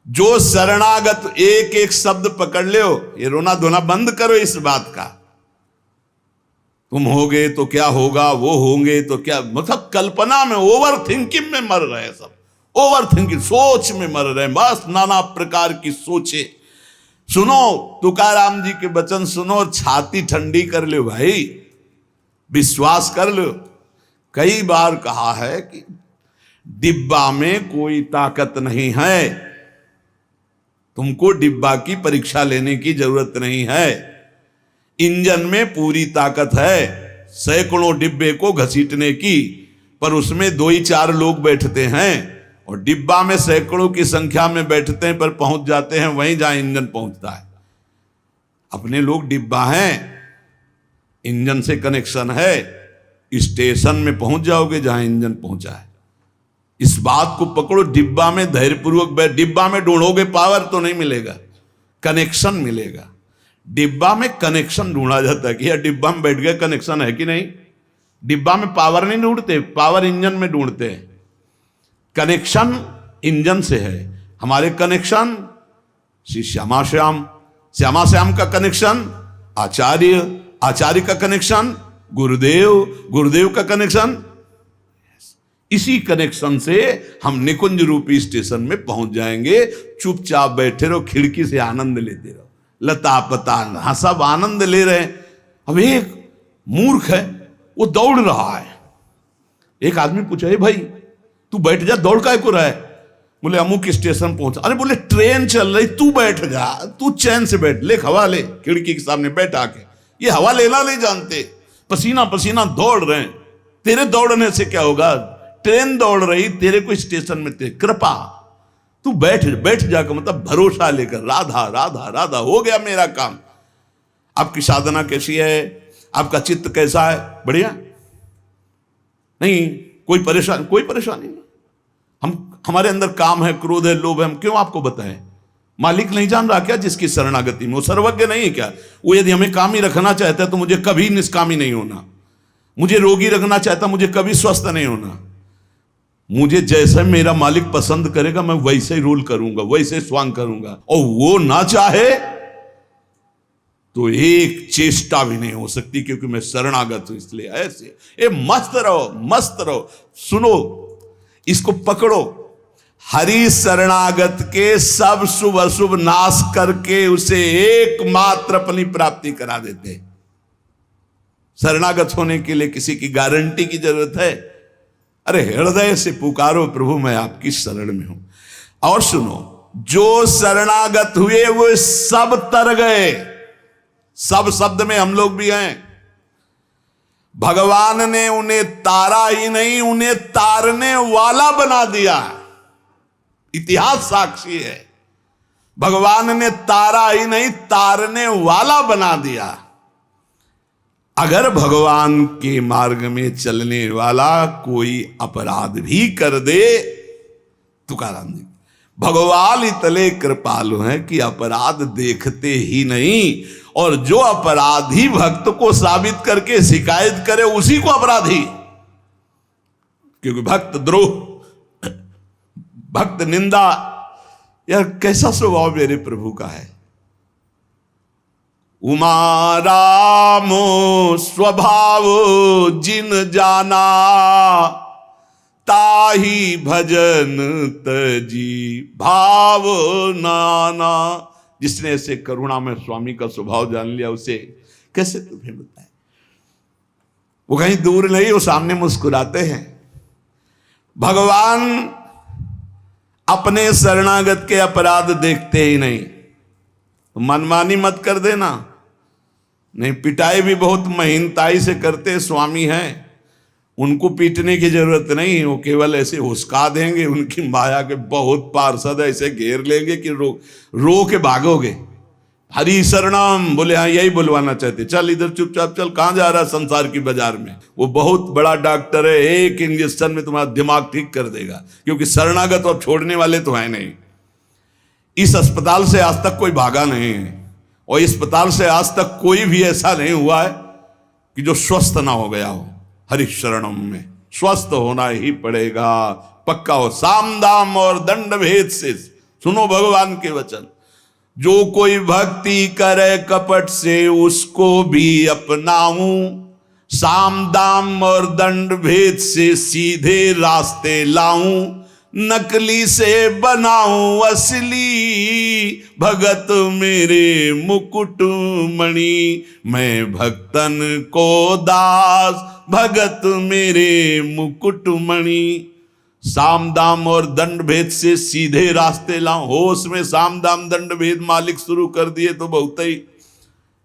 जो शरणागत एक एक शब्द पकड़ लो, ये रोना धोना बंद करो इस बात का। तुम होगे तो क्या होगा, वो होंगे तो क्या, मतलब कल्पना में, ओवर थिंकिंग में मर रहे हैं सब, ओवर थिंकिंग, सोच में मर रहे हैं, बस नाना प्रकार की सोचे। सुनो तुकाराम जी के वचन सुनो, छाती ठंडी कर लो भाई, विश्वास कर लो। कई बार कहा है कि डिब्बा में कोई ताकत नहीं है, तुमको डिब्बा की परीक्षा लेने की जरूरत नहीं है, इंजन में पूरी ताकत है सैकड़ों डिब्बे को घसीटने की, पर उसमें 2 ही 4 लोग बैठते हैं, और डिब्बा में सैकड़ों की संख्या में बैठते हैं पर पहुंच जाते हैं वहीं जहां इंजन पहुंचता है। अपने लोग डिब्बा हैं, इंजन से कनेक्शन है, स्टेशन में पहुंच जाओगे जहां इंजन पहुंचा है। इस बात को पकड़ो, डिब्बा में धैर्यपूर्वक डिब्बा में ढूंढोगे पावर तो नहीं मिलेगा, कनेक्शन मिलेगा। डिब्बा में कनेक्शन ढूंढा जाता है कि यार डिब्बा में बैठ गए, कनेक्शन है कि नहीं। डिब्बा में पावर नहीं ढूंढते, पावर इंजन में ढूंढते हैं। कनेक्शन इंजन से है। हमारे कनेक्शन श्री श्यामा श्याम, श्यामा श्याम का कनेक्शन आचार्य, आचार्य का कनेक्शन गुरुदेव, गुरुदेव का कनेक्शन, इसी कनेक्शन से हम निकुंज रूपी स्टेशन में पहुंच जाएंगे। चुपचाप बैठे रहो, खिड़की से आनंद लेते रहो, लता पता हाँ सब आनंद ले रहे हैं। अब एक मूर्ख है, वो दौड़ रहा है। एक आदमी पूछा, हे भाई तू बैठ जा, दौड़ काहे को रहा है? बोले अमुक स्टेशन पहुंचा। अरे बोले ट्रेन चल रही, तू बैठ जा, तू चैन से बैठ, ले हवा ले, खिड़की के सामने बैठ आके। ये हवा लेना नहीं जानते, पसीना पसीना दौड़ रहे हैं। तेरे दौड़ने से क्या होगा, ट्रेन दौड़ रही, तेरे को स्टेशन में तेरे कृपा, तू बैठ बैठ जाकर, मतलब भरोसा लेकर, राधा राधा राधा, हो गया मेरा काम। आपकी साधना कैसी है, आपका चित्त कैसा है, बढ़िया नहीं, कोई परेशानी नहीं। हमारे अंदर काम है, क्रोध है, लोभ है, हम क्यों आपको बताएं? मालिक नहीं जान रहा क्या जिसकी शरणागति में? वो सर्वज्ञ नहीं है क्या? वो यदि हमें कामी रखना चाहता है तो मुझे कभी निष्कामी नहीं होना, मुझे रोगी रखना चाहता मुझे कभी स्वस्थ नहीं होना। मुझे जैसे मेरा मालिक पसंद करेगा मैं वैसे ही रोल करूंगा, वैसे स्वांग करूंगा, और वो ना चाहे तो एक चेष्टा भी नहीं हो सकती, क्योंकि मैं शरणागत हूं। इसलिए ऐसे ये मस्त रहो, मस्त रहो। सुनो, इसको पकड़ो। हरि शरणागत के सब शुभ अशुभ नाश करके उसे एकमात्र अपनी प्राप्ति करा देते। शरणागत होने के लिए किसी की गारंटी की जरूरत है? अरे हृदय से पुकारो, प्रभु मैं आपकी शरण में हूं। और सुनो, जो शरणागत हुए वो सब तर गए। सब शब्द में हम लोग भी हैं। भगवान ने उन्हें तारा ही नहीं, उन्हें तारने वाला बना दिया। इतिहास साक्षी है, भगवान ने तारा ही नहीं तारने वाला बना दिया। अगर भगवान के मार्ग में चलने वाला कोई अपराध भी कर दे, तुकाराम जी भगवान इतने कृपालु हैं कि अपराध देखते ही नहीं, और जो अपराधी भक्त को साबित करके शिकायत करे उसी को अपराधी, क्योंकि भक्त द्रोह, भक्त निंदा, यार कैसा स्वभाव मेरे प्रभु का है। उमा रामो स्वभाव जिन जाना, ताही भजन तजी भाव नाना। जिसने ऐसे करुणा में स्वामी का स्वभाव जान लिया, उसे कैसे तुम्हें बताए। वो कहीं दूर नहीं, वो सामने मुस्कुराते हैं। भगवान अपने शरणागत के अपराध देखते ही नहीं। तो मनमानी मत कर देना, नहीं पिटाई भी बहुत महीनताई से करते स्वामी हैं, उनको पीटने की जरूरत नहीं, वो केवल ऐसे हुस्का देंगे। उनकी माया के बहुत पार्षद ऐसे घेर लेंगे कि रो के भागोगे। हरि शरणम बोले, हाँ यही बुलवाना चाहते, चल इधर चुपचाप चल, कहां जा रहा संसार की बाजार में। वो बहुत बड़ा डॉक्टर है, एक इंजेक्शन में तुम्हारा दिमाग ठीक कर देगा, क्योंकि शरणागत और छोड़ने वाले तो है नहीं। इस अस्पताल से आज तक कोई भागा नहीं है, और इस अस्पताल से आज तक कोई भी ऐसा नहीं हुआ है कि जो स्वस्थ ना हो गया हो। हरि शरणम में स्वस्थ होना ही पड़ेगा, पक्का हो। साम दाम और दंड भेद से सुनो भगवान के वचन, जो कोई भक्ति करे कपट से उसको भी अपनाऊं, साम दाम और दंड भेद से सीधे रास्ते लाऊं, नकली से बनाऊं असली, भगत मेरे मुकुट मणि, मैं भक्तन को दास, भगत मेरे मुकुट मणि। साम दाम और दंड भेद से सीधे रास्ते लाऊं, होश में साम दाम दंड भेद मालिक शुरू कर दिए तो बहुत ही,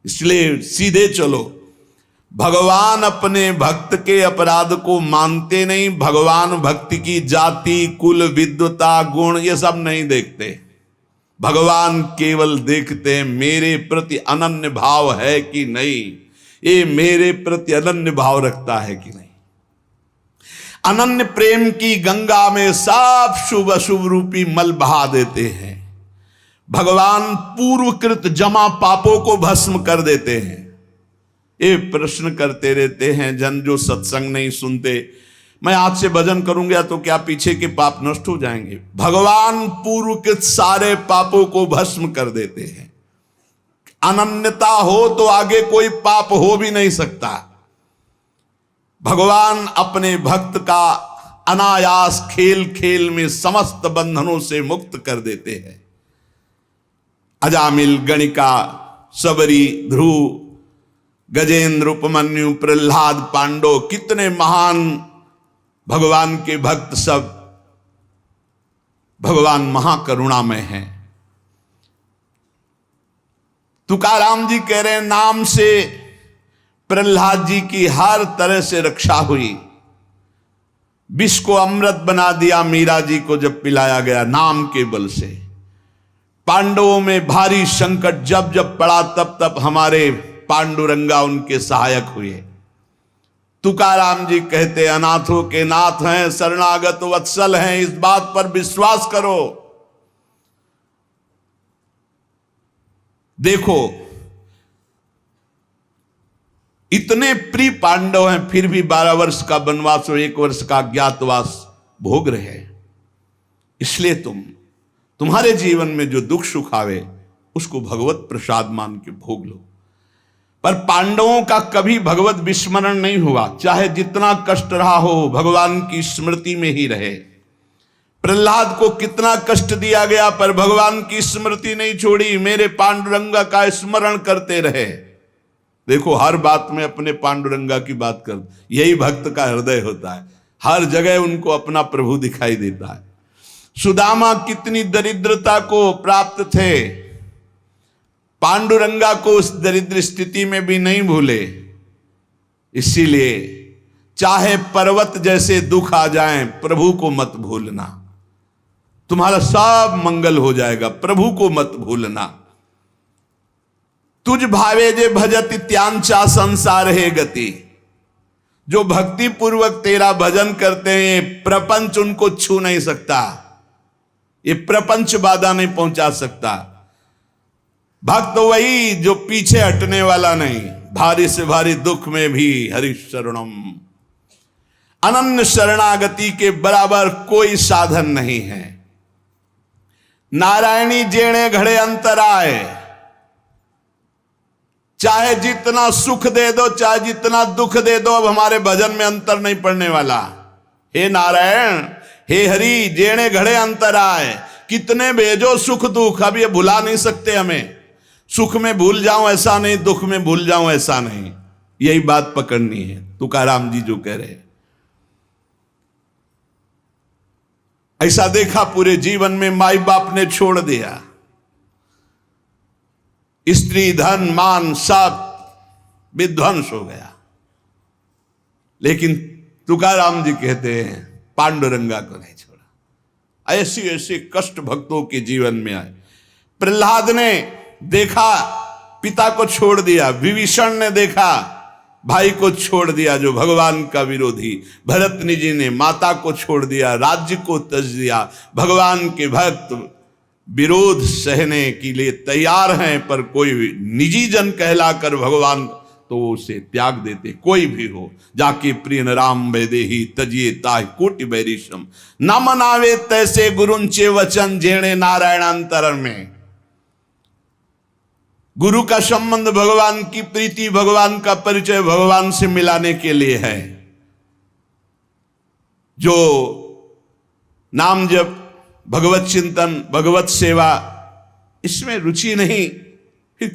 इसलिए सीधे चलो। भगवान अपने भक्त के अपराध को मानते नहीं, भगवान भक्ति की जाति कुल विद्वता गुण ये सब नहीं देखते, भगवान केवल देखते हैं मेरे प्रति अनन्य भाव है कि नहीं, ये मेरे प्रति अनन्य भाव रखता है कि नहीं। अनन्य प्रेम की गंगा में सब शुभ अशुभ रूपी मल बहा देते हैं। भगवान पूर्वकृत जमा पापों को भस्म कर देते हैं। ये प्रश्न करते रहते हैं जन जो सत्संग नहीं सुनते, मैं आज से भजन करूंगा तो क्या पीछे के पाप नष्ट हो जाएंगे? भगवान पूर्वकृत सारे पापों को भस्म कर देते हैं। अनन्यता हो तो आगे कोई पाप हो भी नहीं सकता। भगवान अपने भक्त का अनायास खेल खेल में समस्त बंधनों से मुक्त कर देते हैं। अजामिल, गणिका, सबरी, ध्रुव, गजेंद्र, उपमन्यु, प्रहलाद, पांडव, कितने महान भगवान के भक्त, सब भगवान महाकरुणामय हैं। तुकाराम जी कह रहे हैं नाम से प्रहलाद जी की हर तरह से रक्षा हुई। विष को अमृत बना दिया मीरा जी को जब पिलाया गया नाम के बल से। पांडवों में भारी संकट जब जब पड़ा तब तब हमारे पांडुरंगा उनके सहायक हुए। तुकाराम जी कहते अनाथों के नाथ हैं, शरणागत वत्सल हैं, इस बात पर विश्वास करो। देखो इतने प्रिय पांडव हैं फिर भी 12 वर्ष का वनवास और 1 वर्ष का अज्ञातवास भोग रहे हैं। इसलिए तुम्हारे जीवन में जो दुख सुख आवे उसको भगवत प्रसाद मान के भोग लो। पर पांडवों का कभी भगवत विस्मरण नहीं हुआ, चाहे जितना कष्ट रहा हो भगवान की स्मृति में ही रहे। प्रहलाद को कितना कष्ट दिया गया पर भगवान की स्मृति नहीं छोड़ी, मेरे पांडुरंगा का स्मरण करते रहे। देखो हर बात में अपने पांडुरंगा की बात कर, यही भक्त का हृदय होता है। हर जगह उनको अपना प्रभु दिखाई देता है। सुदामा कितनी दरिद्रता को प्राप्त थे, पांडुरंगा को उस दरिद्र स्थिति में भी नहीं भूले। इसीलिए चाहे पर्वत जैसे दुख आ जाएं, प्रभु को मत भूलना, तुम्हारा सब मंगल हो जाएगा। प्रभु को मत भूलना। तुझ भावे जे भजत त्यांचा संसार है गति। जो भक्ति पूर्वक तेरा भजन करते हैं प्रपंच उनको छू नहीं सकता, ये प्रपंच बाधा नहीं पहुंचा सकता। भक्त वही जो पीछे हटने वाला नहीं, भारी से भारी दुख में भी हरि शरणम। अनन्य शरणागति के बराबर कोई साधन नहीं है। नारायणी जेणे घड़े अंतराय, चाहे जितना सुख दे दो चाहे जितना दुख दे दो, अब हमारे भजन में अंतर नहीं पड़ने वाला। हे नारायण, हे हरि, जेणे घड़े अंतराय, कितने भेजो सुख दुख, अब ये भुला नहीं सकते हमें। सुख में भूल जाऊं ऐसा नहीं, दुख में भूल जाऊं ऐसा नहीं, यही बात पकड़नी है। तुकाराम जी जो कह रहे हैं, ऐसा देखा पूरे जीवन में माई बाप ने छोड़ दिया, स्त्री धन मान सब विध्वंस हो गया, लेकिन तुकाराम जी कहते हैं पांडुरंगा को नहीं छोड़ा। ऐसी ऐसी कष्ट भक्तों के जीवन में आए। प्रहलाद ने देखा पिता को छोड़ दिया, विभीषण ने देखा भाई को छोड़ दिया जो भगवान का विरोधी, भरतनी जी ने माता को छोड़ दिया, राज्य को त्यज दिया। भगवान के भक्त विरोध सहने के लिए तैयार हैं, पर कोई निजी जन कहलाकर भगवान तो उसे त्याग देते, कोई भी हो। जाके प्रिय राम वैदेही तजिए ताहि कोटि बैरिशम, न मनावे तैसे गुरुंचे वचन जेणे नारायणांतर में। गुरु का संबंध भगवान की प्रीति, भगवान का परिचय भगवान से मिलाने के लिए है। जो नाम जप, भगवत चिंतन, भगवत सेवा, इसमें रुचि नहीं, फिर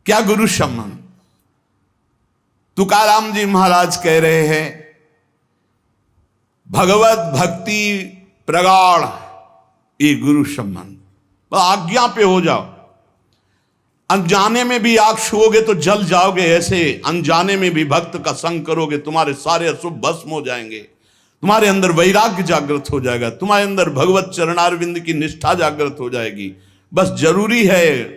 क्या गुरु संबंध। तुकाराम जी महाराज कह रहे हैं, भगवत भक्ति प्रगाढ़ ये गुरु संबंध। आज्ञा पे हो जाओ, अनजाने में भी आग छुओगे तो जल जाओगे, ऐसे अनजाने में भी भक्त का संग करोगे तुम्हारे सारे अशुभ भस्म हो जाएंगे, तुम्हारे अंदर वैराग्य जागृत हो जाएगा, तुम्हारे अंदर भगवत चरणारविंद की निष्ठा जागृत हो जाएगी। बस जरूरी है,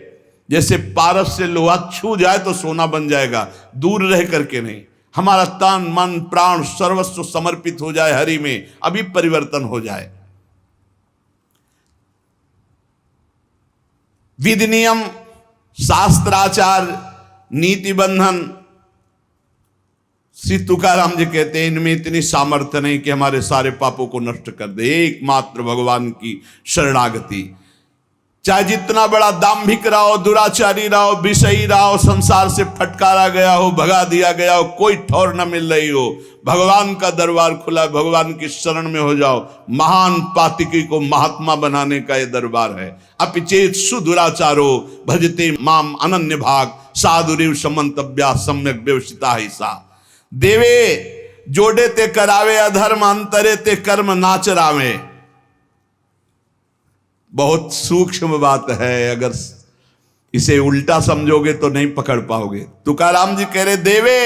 जैसे पारस से लोहा छू जाए तो सोना बन जाएगा, दूर रह करके नहीं। हमारा तन मन प्राण सर्वस्व समर्पित हो जाए हरि में, अभी परिवर्तन हो जाए। विधि नियम शास्त्राचार नीति बंधन, श्री तुकाराम जी कहते हैं इनमें इतनी सामर्थ्य नहीं कि हमारे सारे पापों को नष्ट कर दे। एकमात्र भगवान की शरणागति, चाहे जितना बड़ा दाम्भिक रहो, दुराचारी रहो, विषयी रहो, संसार से फटकारा गया हो, भगा दिया गया हो, कोई ठौर न मिल रही हो, भगवान का दरबार खुला, भगवान की शरण में हो जाओ। महान पातिकी को महात्मा बनाने का यह दरबार है। अपिचेत सुदुराचारो भजते माम अनन्य भाग, साधुरिव समंतव्या सम्यक व्यवसिता ही सा। देवे जोड़े ते करावे अधर्म, अंतरे ते कर्म नाचरावे। बहुत सूक्ष्म बात है, अगर इसे उल्टा समझोगे तो नहीं पकड़ पाओगे। तुकाराम जी कह रहे, देवे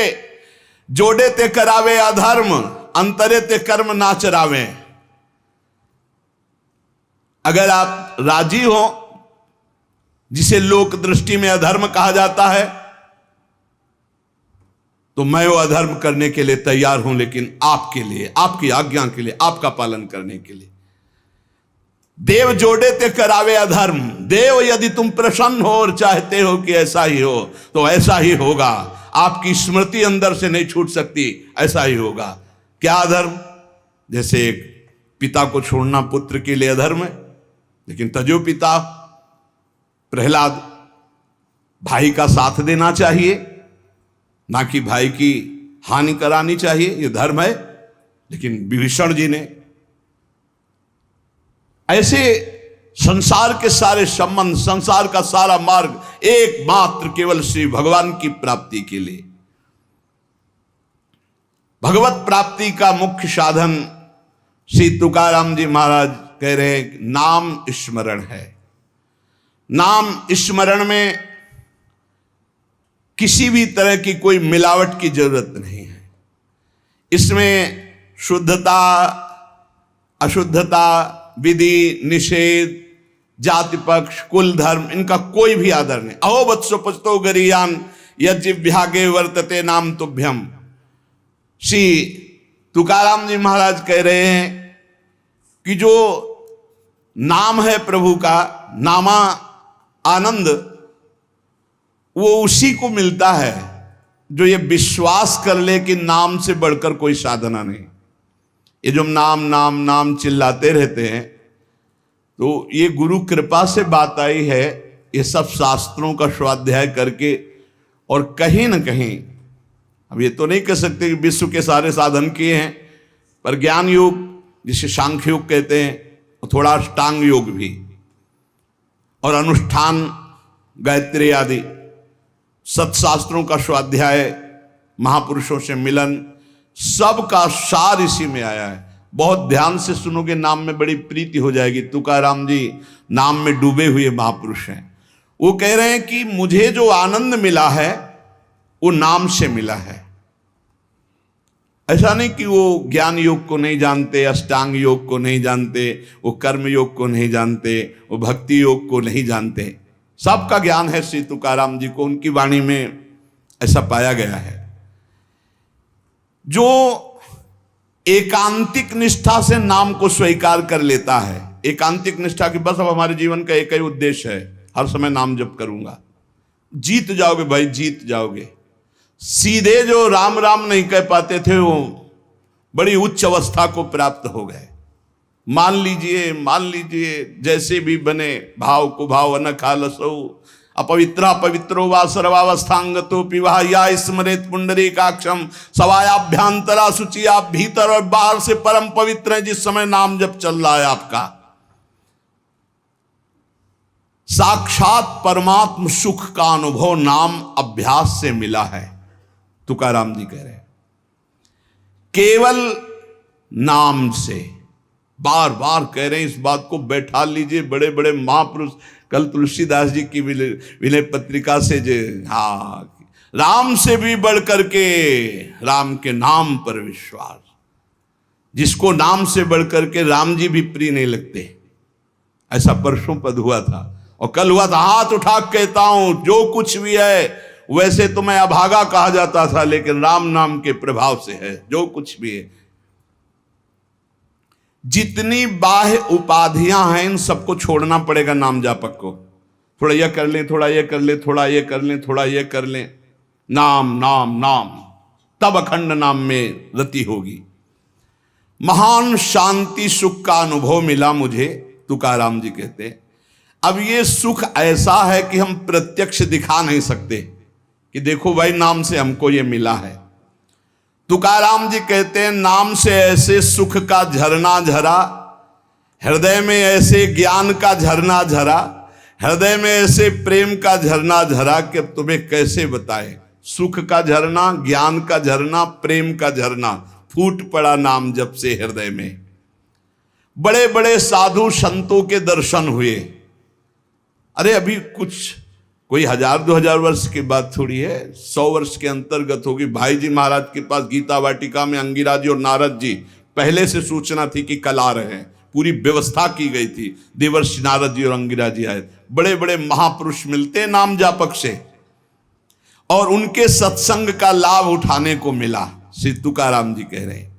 जोड़े ते करावे अधर्म, अंतरे ते कर्म नाचरावे। अगर आप राजी हो, जिसे लोक दृष्टि में अधर्म कहा जाता है, तो मैं वो अधर्म करने के लिए तैयार हूं, लेकिन आपके लिए, आपकी आज्ञा के लिए, आपका पालन करने के लिए। देव जोड़े ते करावे अधर्म। देव यदि तुम प्रसन्न हो और चाहते हो कि ऐसा ही हो, तो ऐसा ही होगा। आपकी स्मृति अंदर से नहीं छूट सकती, ऐसा ही होगा। क्या अधर्म? जैसे एक पिता को छोड़ना पुत्र के लिए अधर्म है, लेकिन तजो पिता प्रहलाद, भाई का साथ देना चाहिए, ना कि भाई की हानि करानी चाहिए, यह धर्म है। लेकिन विभीषण जी ने ऐसे संसार के सारे संबंध, संसार का सारा मार्ग एकमात्र केवल श्री भगवान की प्राप्ति के लिए। भगवत प्राप्ति का मुख्य साधन श्री तुकाराम जी महाराज कह रहे हैं, नाम स्मरण है। नाम स्मरण में किसी भी तरह की कोई मिलावट की जरूरत नहीं है। इसमें शुद्धता अशुद्धता, विधि निषेध, जाति पक्ष, कुल धर्म, इनका कोई भी आदर नहीं। अहो वत्सो पचतो गरियान यज्ञव्यागे वर्तते नाम तुभ्यम। श्री तुकाराम जी महाराज कह रहे हैं कि जो नाम है प्रभु का, नामा आनंद, वो उसी को मिलता है जो ये विश्वास कर ले कि नाम से बढ़कर कोई साधना नहीं। ये जो नाम नाम नाम चिल्लाते रहते हैं, तो ये गुरु कृपा से बात आई है। ये सब शास्त्रों का स्वाध्याय करके, और कहीं ना कहीं, अब ये तो नहीं कह सकते कि विश्व के सारे साधन किए हैं, पर ज्ञान योग जिसे सांख्य योग कहते हैं, और थोड़ा अष्टांग योग भी, और अनुष्ठान, गायत्री आदि सत्शास्त्रों का स्वाध्याय, महापुरुषों से मिलन, सबका सार इसी में आया है। बहुत ध्यान से सुनोगे, नाम में बड़ी प्रीति हो जाएगी। तुकाराम जी नाम में डूबे हुए महापुरुष हैं। वो कह रहे हैं कि मुझे जो आनंद मिला है वो नाम से मिला है। ऐसा नहीं कि वो ज्ञान योग को नहीं जानते, अष्टांग योग को नहीं जानते, वो कर्म योग को नहीं जानते, वो भक्ति योग को नहीं जानते। सबका ज्ञान है श्री तुकाराम जी को, उनकी वाणी में ऐसा पाया गया है। जो एकांतिक निष्ठा से नाम को स्वीकार कर लेता है, एकांतिक निष्ठा की बस अब हमारे जीवन का एक ही उद्देश्य है, हर समय नाम जप करूंगा, जीत जाओगे भाई, जीत जाओगे। सीधे जो राम राम नहीं कह पाते थे वो बड़ी उच्च अवस्था को प्राप्त हो गए। मान लीजिए जैसे भी बने भाव को भाव न खालसो अपवित्रा पवित्रो वा सर्वावस्थांगतो पिवाह या स्मरेत पुंडरीकाक्षम सवायाभ्यांतरा शुचि। आप भीतर और बाहर से परम पवित्र हैं जिस समय नाम जब चल रहा है आपका। साक्षात परमात्म सुख का अनुभव नाम अभ्यास से मिला है। तुकाराम जी कह रहे हैं केवल नाम से, बार बार कह रहे हैं इस बात को बैठा लीजिए। बड़े बड़े महापुरुष, कल तुलसीदास जी की विनय पत्रिका से जो राम से भी बढ़ करके राम के नाम पर विश्वास, जिसको नाम से बढ़ करके राम जी भी प्रिय नहीं लगते। ऐसा परसों पद हुआ था और कल हुआ था। हाथ उठा कहता हूं जो कुछ भी है, वैसे तो मैं अभागा कहा जाता था, लेकिन राम नाम के प्रभाव से है जो कुछ भी है। जितनी बाह्य उपाधियां हैं इन सबको छोड़ना पड़ेगा नाम जापक को। थोड़ा यह कर लें, थोड़ा यह कर लें, थोड़ा यह कर लें, थोड़ा यह कर लें, नाम नाम नाम, तब अखंड नाम में रति होगी। महान शांति सुख का अनुभव मिला मुझे, तुकाराम जी कहते। अब ये सुख ऐसा है कि हम प्रत्यक्ष दिखा नहीं सकते कि देखो भाई नाम से हमको ये मिला है। तुकाराम जी कहते हैं नाम से ऐसे सुख का झरना झरा, हृदय में ऐसे ज्ञान का झरना झरा, हृदय में ऐसे प्रेम का झरना झरा कि अब तुम्हें कैसे बताएं। सुख का झरना, ज्ञान का झरना, प्रेम का झरना फूट पड़ा नाम जब से हृदय में। बड़े बड़े साधु संतों के दर्शन हुए। अरे अभी कुछ कोई 1000-2000 वर्ष की बात थोड़ी है, 100 वर्ष के अंतर्गत होगी। भाई जी महाराज के पास गीता वाटिका में अंगिरा जी और नारद जी पहले से सूचना थी कि कल आ रहे हैं, पूरी व्यवस्था की गई थी। देवर्षि नारद जी और अंगिरा जी आए। बड़े बड़े महापुरुष मिलते नाम जापक से और उनके सत्संग का लाभ उठाने को मिला। श्री तुकाराम जी कह रहे हैं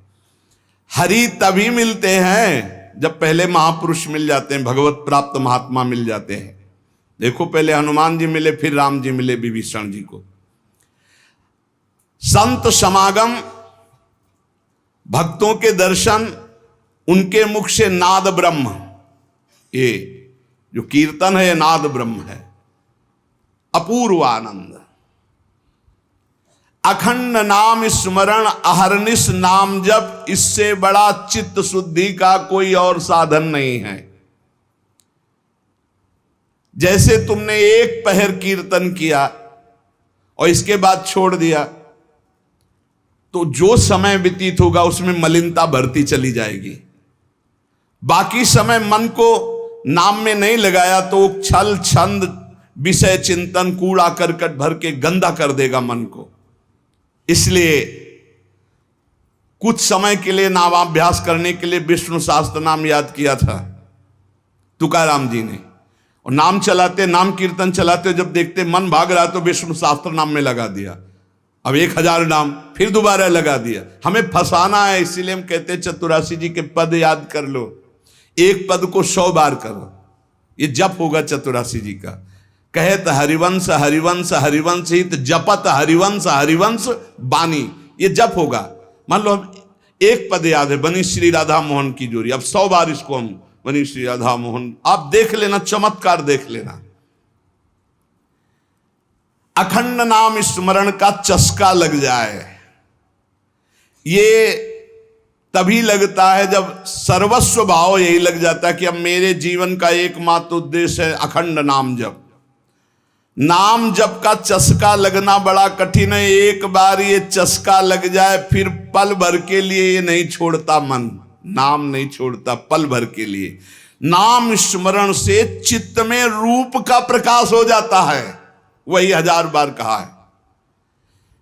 हरि तभी मिलते हैं जब पहले महापुरुष मिल जाते हैं, भगवत प्राप्त महात्मा मिल जाते हैं। देखो पहले हनुमान जी मिले, फिर राम जी मिले विभीषण जी को। संत समागम, भक्तों के दर्शन, उनके मुख से नाद ब्रह्म, ये जो कीर्तन है ये नाद ब्रह्म है। अपूर्व आनंद, अखंड नाम स्मरण, अहरनिश नाम जप, इससे बड़ा चित्त शुद्धि का कोई और साधन नहीं है। जैसे तुमने एक पहर कीर्तन किया और इसके बाद छोड़ दिया तो जो समय व्यतीत होगा उसमें मलिनता बढ़ती चली जाएगी। बाकी समय मन को नाम में नहीं लगाया तो छल छंद विषय चिंतन कूड़ा करकट भर के गंदा कर देगा मन को। इसलिए कुछ समय के लिए नामाभ्यास करने के लिए विष्णु सहस्त्र नाम याद किया था तुकाराम जी ने, और नाम चलाते, नाम कीर्तन चलाते, जब देखते मन भाग रहा तो विष्णु सहस्त्र नाम में लगा दिया। अब 1000 नाम फिर दोबारा लगा दिया। हमें फंसाना है, इसीलिए हम कहते हैं चतुरासी जी के पद याद कर लो, एक पद को 100 बार करो, ये जप होगा चतुरासी जी का। कहत हरिवंश हरिवंश हरिवंश हित, जपत हरिवंश हरिवंश बानी, ये जप होगा। मान लो हम एक पद याद है, बनी श्री राधा मोहन की जोड़ी, अब 100 बार इसको हम बनी श्री राधा मोहन, आप देख लेना, चमत्कार देख लेना। अखंड नाम स्मरण का चस्का लग जाए, ये तभी लगता है जब सर्वस्व भाव यही लग जाता है कि अब मेरे जीवन का एकमात्र उद्देश्य है अखंड नाम जप। नाम जप का चस्का लगना बड़ा कठिन है। एक बार ये चस्का लग जाए फिर पल भर के लिए ये नहीं छोड़ता मन, नाम नहीं छोड़ता पल भर के लिए। नाम स्मरण से चित्त में रूप का प्रकाश हो जाता है, वही 1000 बार कहा है।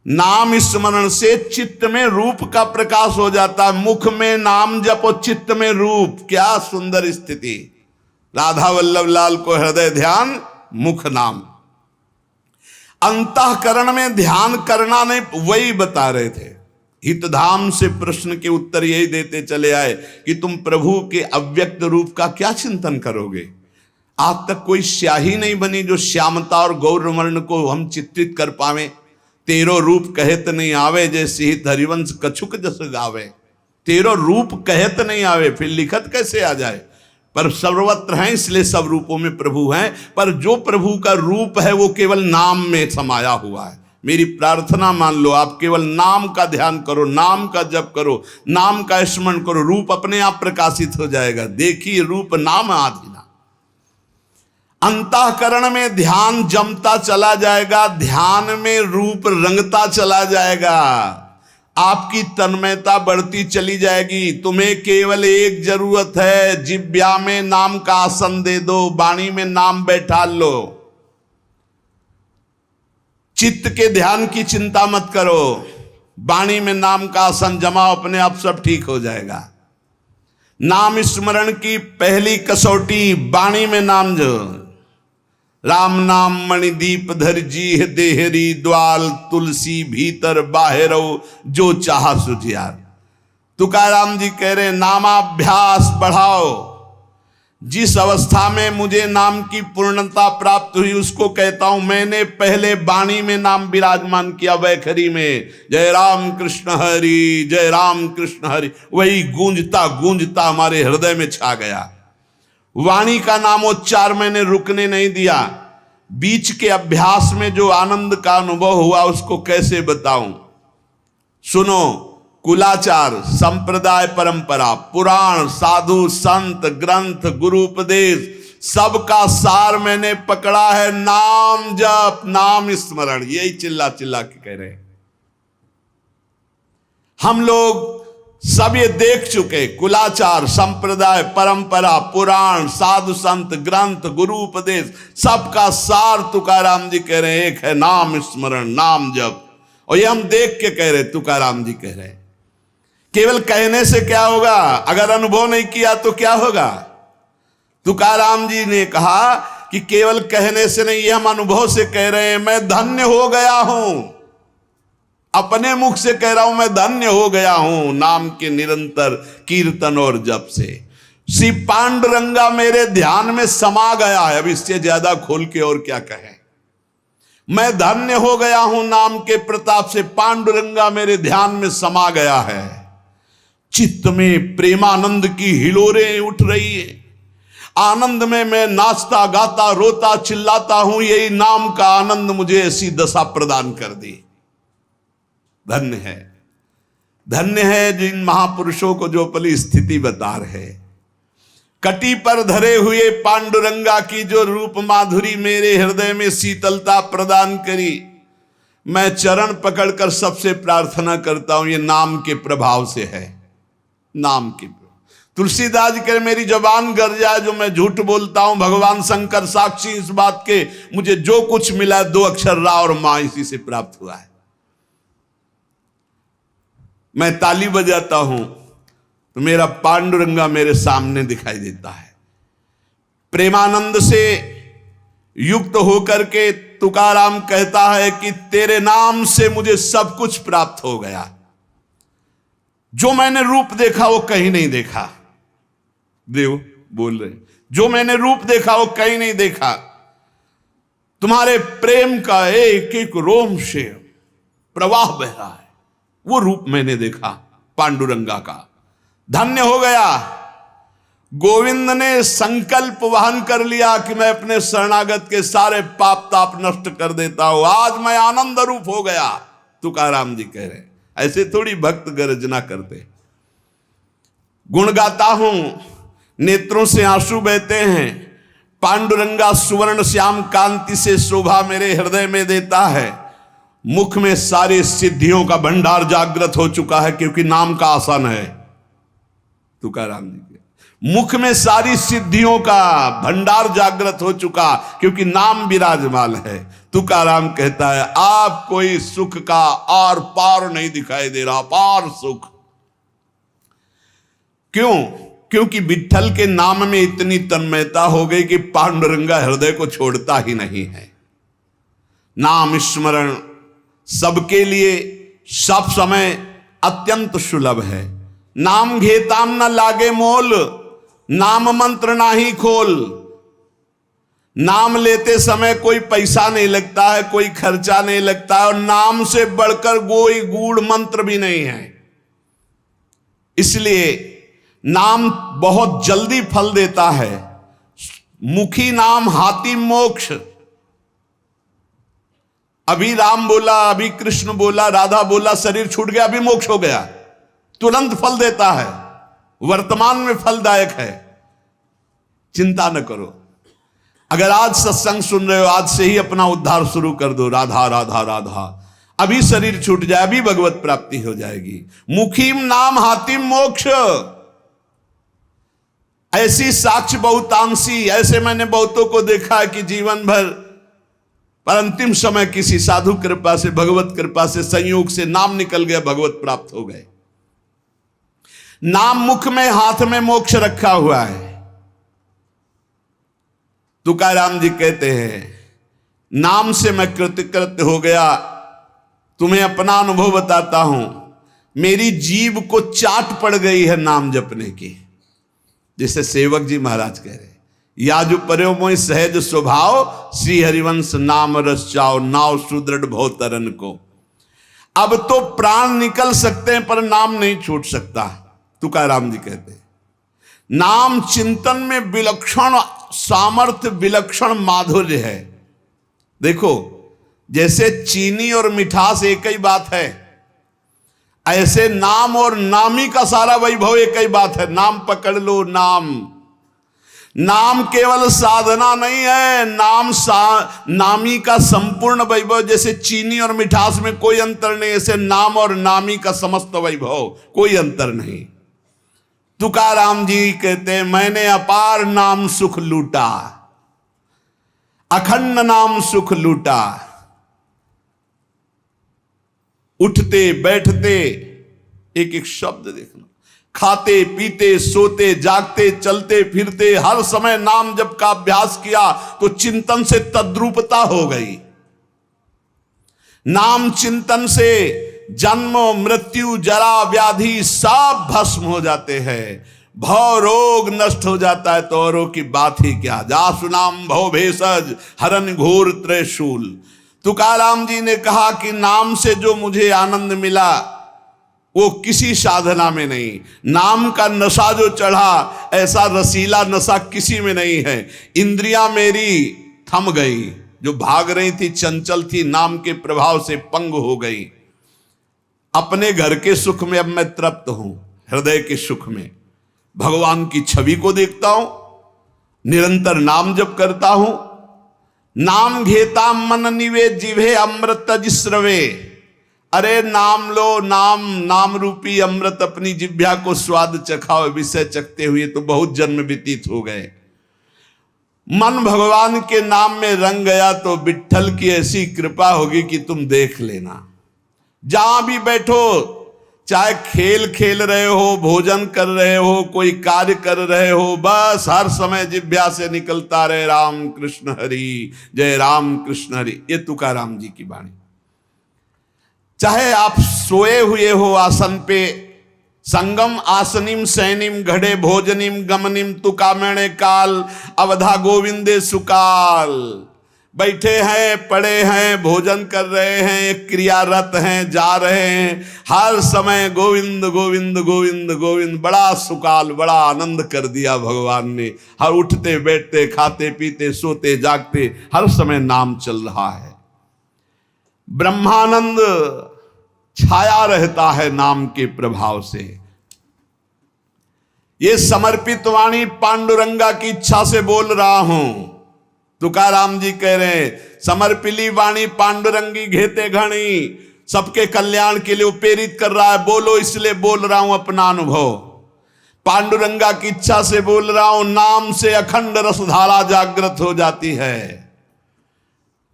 नाम स्मरण से चित्त में रूप का प्रकाश हो जाता है। मुख में नाम जपो, चित्त में रूप, क्या सुंदर स्थिति। राधा वल्लभ लाल को हृदय ध्यान, मुख नाम। अंतःकरण में ध्यान करना नहीं, वही बता रहे थे। हितधाम से प्रश्न के उत्तर यही देते चले आए कि तुम प्रभु के अव्यक्त रूप का क्या चिंतन करोगे। आज तक कोई स्याही नहीं बनी जो श्यामता और गौरवर्ण को हम चित्रित कर पावे। तेरो रूप कहत नहीं आवे, जैसे ही हरिवंश कछुक जस गावे। तेरो रूप कहत नहीं आवे, फिर लिखत कैसे आ जाए? पर सर्वत्र हैं, इसलिए सब रूपों में प्रभु हैं। पर जो प्रभु का रूप है वो केवल नाम में समाया हुआ है। मेरी प्रार्थना मान लो, आप केवल नाम का ध्यान करो, नाम का जप करो, नाम का स्मरण करो, रूप अपने आप प्रकाशित हो जाएगा। देखिए रूप नाम आधीना। अंतःकरण में ध्यान जमता चला जाएगा, ध्यान में रूप रंगता चला जाएगा, आपकी तन्मयता बढ़ती चली जाएगी। तुम्हें केवल एक जरूरत है, जिब्या में नाम का आसन दे दो, वाणी में नाम बैठा लो। चित्त के ध्यान की चिंता मत करो, वाणी में नाम का आसन जमाओ, अपने आप सब ठीक हो जाएगा। नाम स्मरण की पहली कसौटी वाणी में नाम जो, राम नाम मणिदीप धर जी देहरी, द्वाल तुलसी भीतर बाहरो, जो चाहा सुझियार। तुकाराम जी कह रहे नामाभ्यास बढ़ाओ। जिस अवस्था में मुझे नाम की पूर्णता प्राप्त हुई उसको कहता हूं मैंने पहले वाणी में नाम विराजमान किया, वैखरी में जय राम कृष्ण हरि, जय राम कृष्ण हरि, वही गूंजता गूंजता हमारे हृदय में छा गया। वाणी का नामोच्चार मैंने रुकने नहीं दिया। बीच के अभ्यास में जो आनंद का अनुभव हुआ उसको कैसे बताऊं? सुनो, कुलाचार, संप्रदाय, परंपरा, पुराण, साधु, संत, ग्रंथ, गुरु उपदेश, सबका सार मैंने पकड़ा है। नाम जप, नाम स्मरण, यही चिल्ला चिल्ला के कह रहे हैं। हम लोग सब ये देख चुके, कुलाचार, संप्रदाय, परंपरा, पुराण, साधु संत, ग्रंथ, गुरु उपदेश, सबका सार तुकाराम जी कह रहे हैं एक है, नाम स्मरण, नाम जप। और ये हम देख के कह रहे, तुकाराम जी कह रहे हैं। केवल कहने से क्या होगा? अगर अनुभव नहीं किया तो क्या होगा? तुकाराम जी ने कहा कि केवल कहने से नहीं, ये हम अनुभव से कह रहे हैं। मैं धन्य हो गया हूं, अपने मुख से कह रहा हूं, मैं धन्य हो गया हूं नाम के निरंतर कीर्तन और जप से। श्री पांडुरंगा मेरे ध्यान में समा गया है। अब इससे ज्यादा खोल के और क्या कहें? मैं धन्य हो गया हूं नाम के प्रताप से, पांडुरंगा मेरे ध्यान में समा गया है। चित्त में प्रेमानंद की हिलोरें उठ रही है। आनंद में मैं नाचता गाता रोता चिल्लाता हूं। यही नाम का आनंद मुझे ऐसी दशा प्रदान कर दी। धन्य है, धन्य है जिन महापुरुषों को जो अपनी स्थिति बता रहे। कटी पर धरे हुए पांडुरंगा की जो रूप माधुरी मेरे हृदय में शीतलता प्रदान करी। मैं चरण पकड़कर सबसे प्रार्थना करता हूं, ये नाम के प्रभाव से है। नाम की तुलसीदास जी कह मेरी जबान गर जाए जो मैं झूठ बोलता हूं, भगवान शंकर साक्षी इस बात के, मुझे जो कुछ मिला 2 अक्षर रा और मां इसी से प्राप्त हुआ है। मैं ताली बजाता हूं तो मेरा पांडुरंगा मेरे सामने दिखाई देता है। प्रेमानंद से युक्त होकर के तुकाराम कहता है कि तेरे नाम से मुझे सब कुछ प्राप्त हो गया। जो मैंने रूप देखा वो कहीं नहीं देखा। देव बोल रहे, जो मैंने रूप देखा वो कहीं नहीं देखा। तुम्हारे प्रेम का एक एक रोम से प्रवाह बह रहा है, वो रूप मैंने देखा पांडुरंगा का। धन्य हो गया। गोविंद ने संकल्प वहन कर लिया कि मैं अपने शरणागत के सारे पाप ताप नष्ट कर देता हूं। आज मैं आनंद रूप हो गया, तुकाराम जी कह रहे। ऐसे थोड़ी भक्त गर्जना करते। गुण गाता हूं, नेत्रों से आंसू बहते हैं। पांडुरंगा सुवर्ण श्याम कांति से शोभा मेरे हृदय में देता है। मुख में सारी सिद्धियों का भंडार जागृत हो चुका है, क्योंकि नाम का आसन है। तुकाराम जी के मुख में सारी सिद्धियों का भंडार जागृत हो चुका, क्योंकि नाम विराजमान है। तुकाराम कहता है आप कोई सुख का आर पार नहीं दिखाई दे रहा, पार सुख। क्यों? क्योंकि विठ्ठल के नाम में इतनी तन्मयता हो गई कि पांडुरंगा हृदय को छोड़ता ही नहीं है। नाम स्मरण सबके लिए सब समय अत्यंत सुलभ है। नाम घेताम न लागे मोल, नाम मंत्र नाही खोल। नाम लेते समय कोई पैसा नहीं लगता है, कोई खर्चा नहीं लगता है, और नाम से बढ़कर कोई गूढ़ मंत्र भी नहीं है। इसलिए नाम बहुत जल्दी फल देता है। मुखी नाम हाति मोक्ष। अभी राम बोला, अभी कृष्ण बोला, राधा बोला, शरीर छूट गया, अभी मोक्ष हो गया, तुरंत फल देता है, वर्तमान में फलदायक है। चिंता न करो। अगर आज सत्संग सुन रहे हो, आज से ही अपना उद्धार शुरू कर दो। राधा राधा राधा, अभी शरीर छूट जाए, अभी भगवत प्राप्ति हो जाएगी। मुखीम नाम हातिम मोक्ष। ऐसी साक्ष्य बहुतांशी, ऐसे मैंने बहुतों को देखा है कि जीवन भर पर अंतिम समय किसी साधु कृपा से, भगवत कृपा से, संयोग से नाम निकल गया, भगवत प्राप्त हो गए। नाम मुख में, हाथ में मोक्ष रखा हुआ है। तुकाराम जी कहते हैं, नाम से मैं कृतकृत्य हो गया। तुम्हें अपना अनुभव बताता हूं, मेरी जीभ को चाट पड़ गई है नाम जपने की। जिसे सेवक जी महाराज कह रहे, याजु पर्यो मोहि सहज स्वभाव, श्री हरिवंश नाम रस चाओ, नाव सुदृढ़ भव तरन को। अब तो प्राण निकल सकते हैं पर नाम नहीं छूट सकता। तुकाराम जी कहते हैं, नाम चिंतन में विलक्षण सामर्थ्य, विलक्षण माधुर्य है। देखो, जैसे चीनी और मिठास एक ही बात है, ऐसे नाम और नामी का सारा वैभव एक ही बात है। नाम पकड़ लो। नाम केवल साधना नहीं है, नामी का संपूर्ण वैभव। जैसे चीनी और मिठास में कोई अंतर नहीं, ऐसे नाम और नामी का समस्त वैभव, कोई अंतर नहीं। तुकाराम जी कहते हैं, मैंने अपार नाम सुख लूटा, अखंड नाम सुख लूटा। उठते बैठते एक एक शब्द देखना, खाते पीते सोते जागते चलते फिरते हर समय नाम जप का अभ्यास किया तो चिंतन से तद्रूपता हो गई। नाम चिंतन से जन्म मृत्यु जरा व्याधि सब भस्म हो जाते हैं, भव रोग नष्ट हो जाता है। तो औरों की बात ही क्या, जासु नाम भव भेषज हरन घोर त्रिशूल। तुकाराम जी ने कहा कि नाम से जो मुझे आनंद मिला वो किसी साधना में नहीं। नाम का नशा जो चढ़ा, ऐसा रसीला नशा किसी में नहीं है। इंद्रियां मेरी थम गई, जो भाग रही थी, चंचल थी, नाम के प्रभाव से पंग हो गई। अपने घर के सुख में अब मैं तृप्त हूं, हृदय के सुख में भगवान की छवि को देखता हूं, निरंतर नाम जप करता हूं। नाम घेता मन निवे जिभे अमृत जिस्रवे। अरे नाम लो, नाम रूपी अमृत अपनी जिभ्या को स्वाद चखाओ। विषय चखते हुए तो बहुत जन्म व्यतीत हो गए। मन भगवान के नाम में रंग गया तो विट्ठल की ऐसी कृपा होगी कि तुम देख लेना। जहां भी बैठो, चाहे खेल खेल रहे हो, भोजन कर रहे हो, कोई कार्य कर रहे हो, बस हर समय जिभ्या से निकलता रहे राम कृष्ण हरि, जय राम कृष्ण हरि। ये तुकाराम जी की वाणी। चाहे आप सोए हुए हो आसन पे, संगम आसनिम सैनिम घड़े भोजनिम गमनिम तुकामणे काल अवधा गोविंदे सुकाल। बैठे हैं, पड़े हैं, भोजन कर रहे हैं, क्रियारत हैं, जा रहे हैं, हर समय गोविंद गोविंद गोविंद गोविंद। बड़ा सुकाल, बड़ा आनंद कर दिया भगवान ने। हर उठते बैठते, खाते पीते, सोते जागते हर समय नाम चल रहा है। ब्रह्मानंद छाया रहता है नाम के प्रभाव से। ये समर्पित वाणी पांडुरंगा की इच्छा से बोल रहा हूं। तुकाराम जी कह रहे हैं, समर्पिली वाणी पांडुरंगी घेते घणी। सबके कल्याण के लिए प्रेरित कर रहा है, बोलो इसलिए बोल रहा हूं अपना अनुभव। पांडुरंगा की इच्छा से बोल रहा हूं। नाम से अखंड रसधारा जागृत हो जाती है।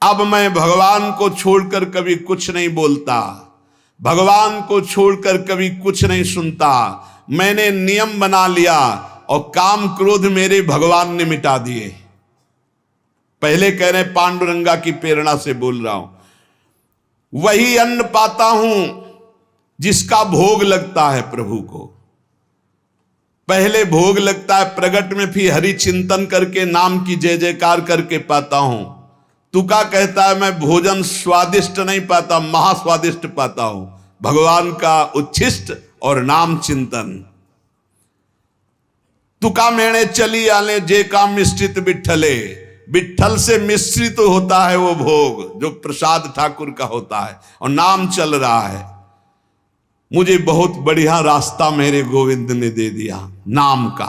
अब मैं भगवान को छोड़कर कभी कुछ नहीं बोलता, भगवान को छोड़कर कभी कुछ नहीं सुनता। मैंने नियम बना लिया और काम क्रोध मेरे भगवान ने मिटा दिए। पहले कह रहे पांडुरंगा की प्रेरणा से बोल रहा हूं। वही अन्न पाता हूं जिसका भोग लगता है प्रभु को। पहले भोग लगता है प्रगट में, फिर हरि चिंतन करके नाम की जय जयकार करके पाता हूं। तुका कहता है मैं भोजन स्वादिष्ट नहीं पाता, महास्वादिष्ट पाता हूं, भगवान का उच्छिष्ट और नाम चिंतन। तुका मेणे चली आले जे काम मिश्रित बिठले, बिठल से मिश्रित होता है वो भोग जो प्रसाद ठाकुर का होता है, और नाम चल रहा है। मुझे बहुत बढ़िया रास्ता मेरे गोविंद ने दे दिया नाम का।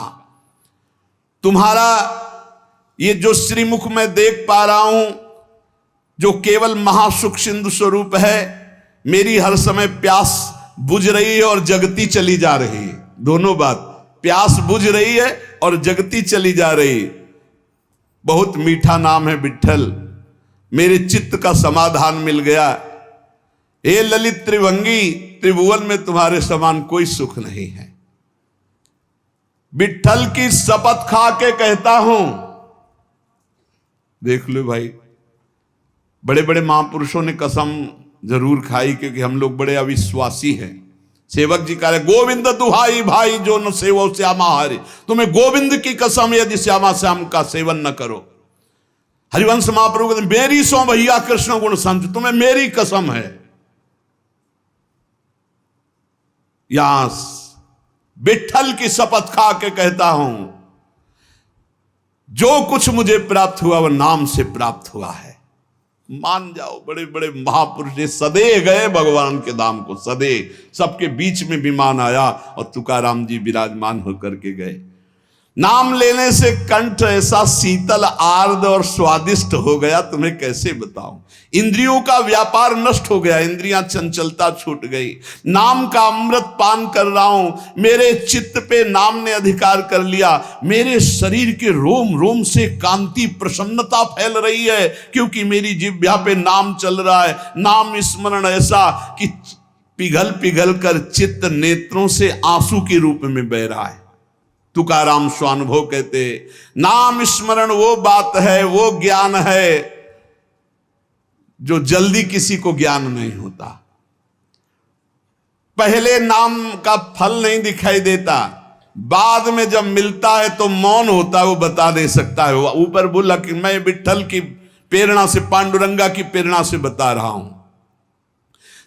तुम्हारा ये जो श्रीमुख में देख पा रहा हूं, जो केवल महासुख सिंधु स्वरूप है, मेरी हर समय प्यास बुझ रही है और जगती चली जा रही है। दोनों बात, प्यास बुझ रही है और जगती चली जा रही। बहुत मीठा नाम है विठ्ठल, मेरे चित्त का समाधान मिल गया। हे ललित त्रिभंगी, त्रिभुवन में तुम्हारे समान कोई सुख नहीं है। विठ्ठल की शपथ खा के कहता हूं, देख लो भाई, बड़े बड़े महापुरुषों ने कसम जरूर खाई, क्योंकि हम लोग बड़े अविश्वासी हैं। सेवक जी कह रहे गोविंद दुहाई भाई जो न सेवो श्यामा हरि, तुम्हें गोविंद की कसम यदि श्यामा श्याम का सेवन न करो। हरिवंश महाप्रभु कहते मेरी सो भैया कृष्ण गुण संत, तुम्हें मेरी कसम है। यहां विठ्ठल की शपथ खा के कहता हूं, जो कुछ मुझे प्राप्त हुआ वह नाम से प्राप्त हुआ है। मान जाओ, बड़े बड़े महापुरुष सदे गए भगवान के धाम को, सदे सबके बीच में विमान आया और तुकाराम जी विराजमान होकर के गए। नाम लेने से कंठ ऐसा शीतल आर्द्र और स्वादिष्ट हो गया, तुम्हें कैसे बताऊं। इंद्रियों का व्यापार नष्ट हो गया, इंद्रियां चंचलता छूट गई। नाम का अमृत पान कर रहा हूं, मेरे चित्त पे नाम ने अधिकार कर लिया। मेरे शरीर के रोम रोम से कांति प्रसन्नता फैल रही है, क्योंकि मेरी जिह्वा पे नाम चल रहा है। नाम स्मरण ऐसा कि पिघल पिघल कर चित्त नेत्रों से आंसू के रूप में बह रहा है। तुकाराम स्वानुभव कहते, नाम स्मरण वो बात है, वो ज्ञान है जो जल्दी किसी को ज्ञान नहीं होता। पहले नाम का फल नहीं दिखाई देता, बाद में जब मिलता है तो मौन होता है, वो बता दे सकता है। ऊपर बोला कि मैं विठ्ठल की प्रेरणा से, पांडुरंगा की प्रेरणा से बता रहा हूं।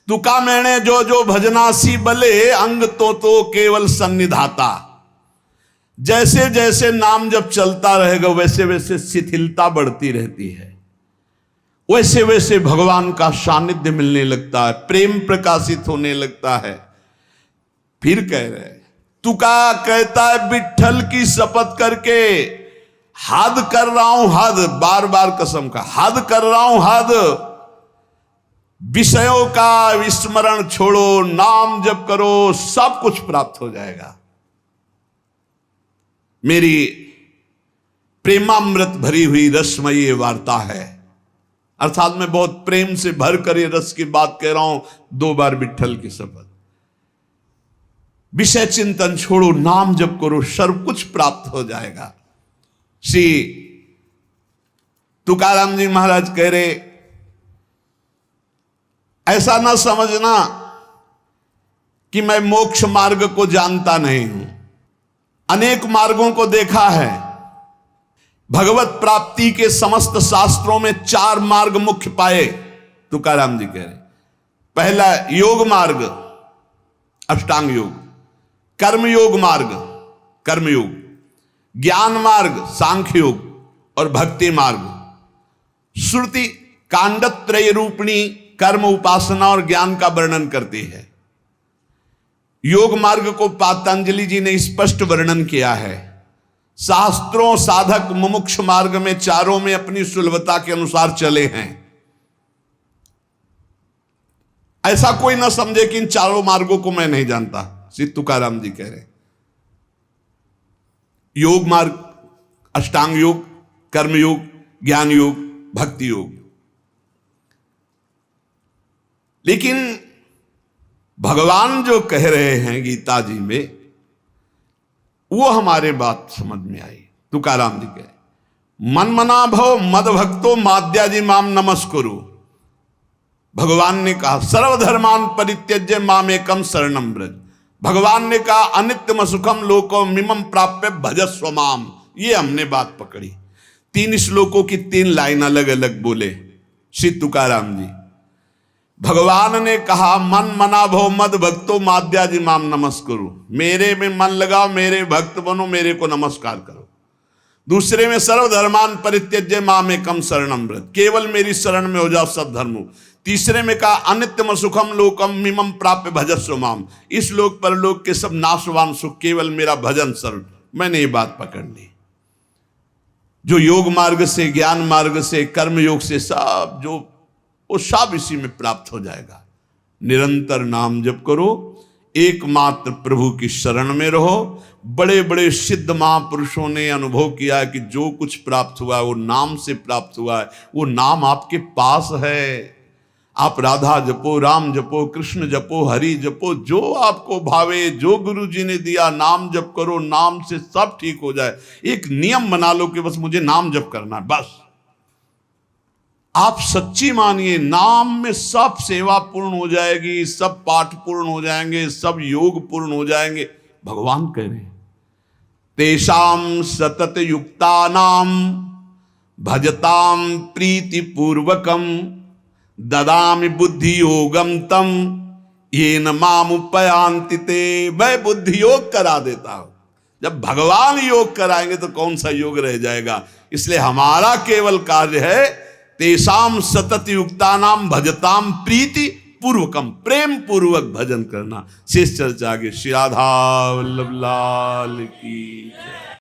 तुका मैंने जो जो भजनासी बले, अंग तो केवल सन्निधाता। जैसे जैसे नाम जब चलता रहेगा वैसे वैसे शिथिलता बढ़ती रहती है, वैसे वैसे भगवान का सानिध्य मिलने लगता है, प्रेम प्रकाशित होने लगता है। फिर कह रहे तुका कहता है विठ्ठल की शपथ करके हद कर रहा हूं, हद, बार बार कसम का हद कर रहा हूं, हद। विषयों का विस्मरण छोड़ो, नाम जप करो, सब कुछ प्राप्त हो जाएगा। मेरी प्रेमामृत भरी हुई रसमयी वार्ता है, अर्थात मैं बहुत प्रेम से भर कर ये रस की बात कह रहा हूं। 2 बार विठ्ठल की शपथ। विषय चिंतन छोड़ो, नाम जप करो, सर्व कुछ प्राप्त हो जाएगा। श्री तुकाराम जी महाराज कह रहे, ऐसा ना समझना कि मैं मोक्ष मार्ग को जानता नहीं हूं। अनेक मार्गों को देखा है। भगवत प्राप्ति के समस्त शास्त्रों में 4 मार्ग मुख्य पाए, तुकाराम जी कह रहे। पहला योग मार्ग, अष्टांग योग, कर्म योग मार्ग, कर्मयोग, ज्ञान मार्ग, सांख्य योग, और भक्ति मार्ग। श्रुति कांडत्रय रूपिणी कर्म, उपासना और ज्ञान का वर्णन करती है। योग मार्ग को पतंजलि जी ने स्पष्ट वर्णन किया है। शास्त्रों साधक मुमुक्ष मार्ग में चारों में अपनी सुलभता के अनुसार चले हैं। ऐसा कोई ना समझे कि इन चारों मार्गों को मैं नहीं जानता, श्री तुकाराम जी कह रहे। योग मार्ग, अष्टांग योग, कर्म योग, ज्ञान योग, भक्ति योग। लेकिन भगवान जो कह रहे हैं गीता जी में, वो हमारे बात समझ में आई। तुकाराम जी कहे मन मना भव मद भक्तो माद्याजी माम नमस्कुरु। भगवान ने कहा सर्वधर्मान परित्यज्य माम एकम शरणम ब्रज। भगवान ने कहा अनित्यम सुखम लोको मिमम प्राप्य भजस्व माम। ये हमने बात पकड़ी। 3 श्लोकों की 3 लाइन अलग अलग बोले श्री तुकाराम जी। भगवान ने कहा मन मना भो मद भक्तो माद्याजी माम नमस्करो, मेरे में मन लगाओ, मेरे भक्त बनो, मेरे को नमस्कार करो। दूसरे में सर्वधर्मान परित्यज्य माम एकम शरणम व्रत, केवल मेरी शरण में हो जाओ सब धर्मों। तीसरे में कहा अनित्यम सुखम लोकम मिमम प्राप्य भजस्व माम, इस लोक पर लोक के सब नाशवान सुख केवल मेरा भजन शरण। मैंने ये बात पकड़ ली। जो योग मार्ग से, ज्ञान मार्ग से, कर्म योग से सब जो वो सब इसी में प्राप्त हो जाएगा। निरंतर नाम जप करो, एकमात्र प्रभु की शरण में रहो। बड़े बड़े सिद्ध महापुरुषों ने अनुभव किया कि जो कुछ प्राप्त हुआ वो नाम से प्राप्त हुआ है। वो नाम आपके पास है। आप राधा जपो, राम जपो, कृष्ण जपो, हरि जपो, जो आपको भावे, जो गुरु जी ने दिया नाम जप करो। नाम से सब ठीक हो जाए। एक नियम बना लो कि बस मुझे नाम जप करना है, बस। आप सच्ची मानिए, नाम में सब सेवा पूर्ण हो जाएगी, सब पाठ पूर्ण हो जाएंगे, सब योग पूर्ण हो जाएंगे। भगवान कह रहे हैं तेषाम सतत युक्तानाम भजताम प्रीति पूर्वकम ददामि बुद्धि योगम तम येन माम उपयांति ते। मैं बुद्धि योग करा देता हूं। जब भगवान योग कराएंगे तो कौन सा योग रह जाएगा। इसलिए हमारा केवल कार्य है तेषाम सतत युक्तानाम भजताम प्रीति पूर्वकम, प्रेम पूर्वक भजन करना। शेष चर्चा आगे। श्री राधा वल्लभ लाल की जय।